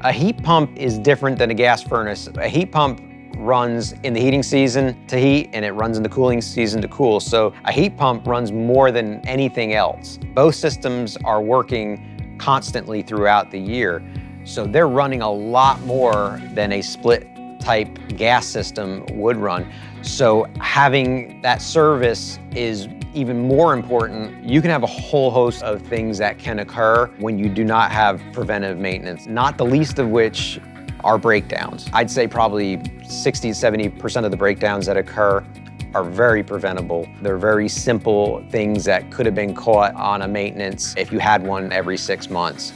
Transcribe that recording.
A heat pump is different than a gas furnace. A heat pump runs in the heating season to heat, and it runs in the cooling season to cool. So a heat pump runs more than anything else. Both systems are working constantly throughout the year. So they're running a lot more than a split type gas system would run. So having that service is even more important. You can have a whole host of things that can occur when you do not have preventive maintenance, not the least of which are breakdowns. I'd say probably 60 to 70% of the breakdowns that occur are very preventable. They're very simple things that could have been caught on a maintenance if you had one every 6 months.